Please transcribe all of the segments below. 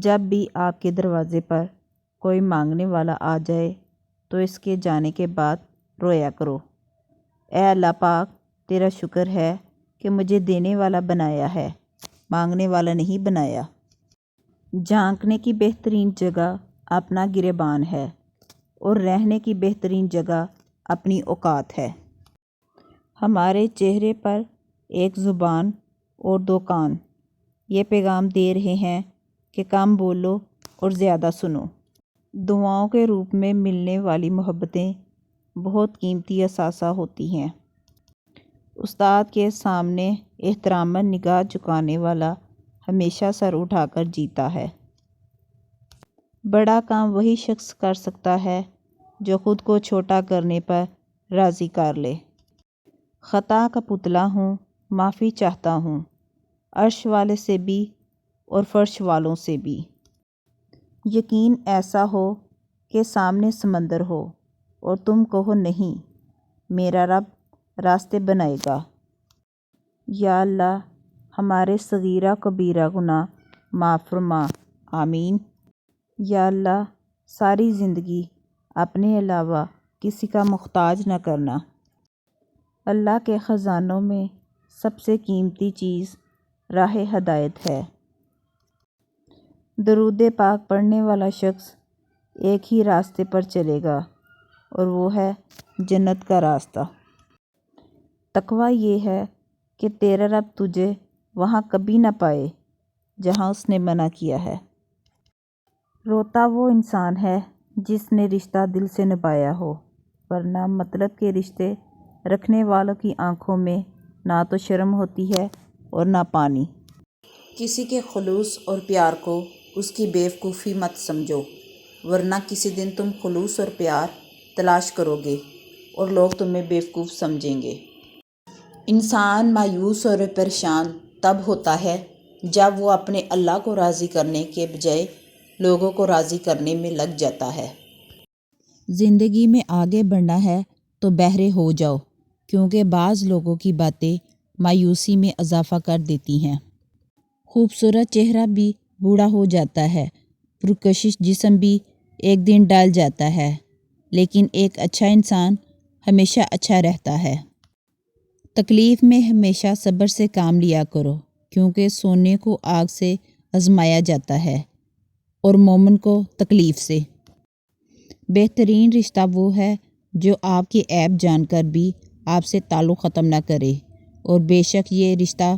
جب بھی آپ کے دروازے پر کوئی مانگنے والا آ جائے تو اس کے جانے کے بعد رویا کرو، اے اللہ پاک تیرا شکر ہے کہ مجھے دینے والا بنایا ہے، مانگنے والا نہیں بنایا۔ جھانکنے کی بہترین جگہ اپنا گریبان ہے اور رہنے کی بہترین جگہ اپنی اوقات ہے۔ ہمارے چہرے پر ایک زبان اور دو کان یہ پیغام دے رہے ہیں کہ کم بولو اور زیادہ سنو۔ دعاؤں کے روپ میں ملنے والی محبتیں بہت قیمتی اثاثہ ہوتی ہیں۔ استاد کے سامنے احتراماً نگاہ جھکانے والا ہمیشہ سر اٹھا کر جیتا ہے۔ بڑا کام وہی شخص کر سکتا ہے جو خود کو چھوٹا کرنے پر راضی کر لے۔ خطا کا پتلا ہوں، معافی چاہتا ہوں، عرش والے سے بھی اور فرش والوں سے بھی۔ یقین ایسا ہو کہ سامنے سمندر ہو اور تم کہو نہیں، میرا رب راستے بنائے گا۔ یا اللہ ہمارے صغیرہ کبیرہ گناہ معاف فرما، آمین۔ یا اللہ ساری زندگی اپنے علاوہ کسی کا محتاج نہ کرنا۔ اللہ کے خزانوں میں سب سے قیمتی چیز راہ ہدایت ہے۔ درود پاک پڑھنے والا شخص ایک ہی راستے پر چلے گا اور وہ ہے جنت کا راستہ۔ تقویٰ یہ ہے کہ تیرا رب تجھے وہاں کبھی نہ پائے جہاں اس نے منع کیا ہے۔ روتا وہ انسان ہے جس نے رشتہ دل سے نبھایا ہو، ورنہ مطلب کے رشتے رکھنے والوں کی آنکھوں میں نہ تو شرم ہوتی ہے اور نہ پانی۔ کسی کے خلوص اور پیار کو اس کی بیوقوفی مت سمجھو، ورنہ کسی دن تم خلوص اور پیار تلاش کرو گے اور لوگ تمہیں بیوقوف سمجھیں گے۔ انسان مایوس اور پریشان تب ہوتا ہے جب وہ اپنے اللہ کو راضی کرنے کے بجائے لوگوں کو راضی کرنے میں لگ جاتا ہے۔ زندگی میں آگے بڑھنا ہے تو بہرے ہو جاؤ، کیونکہ بعض لوگوں کی باتیں مایوسی میں اضافہ کر دیتی ہیں۔ خوبصورت چہرہ بھی بوڑھا ہو جاتا ہے، پرکشش جسم بھی ایک دن ڈل جاتا ہے، لیکن ایک اچھا انسان ہمیشہ اچھا رہتا ہے۔ تکلیف میں ہمیشہ صبر سے کام لیا کرو، کیونکہ سونے کو آگ سے آزمایا جاتا ہے اور مومن کو تکلیف سے۔ بہترین رشتہ وہ ہے جو آپ کے عیب جان کر بھی آپ سے تعلق ختم نہ کرے، اور بے شک یہ رشتہ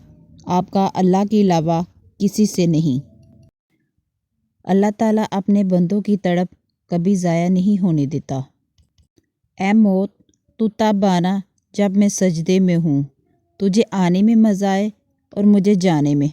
آپ کا اللہ کے علاوہ کسی سے نہیں۔ اللہ تعالیٰ اپنے بندوں کی تڑپ کبھی ضائع نہیں ہونے دیتا۔ اے موت تو تب آنا جب میں سجدے میں ہوں، تجھے آنے میں مزہ آئے اور مجھے جانے میں۔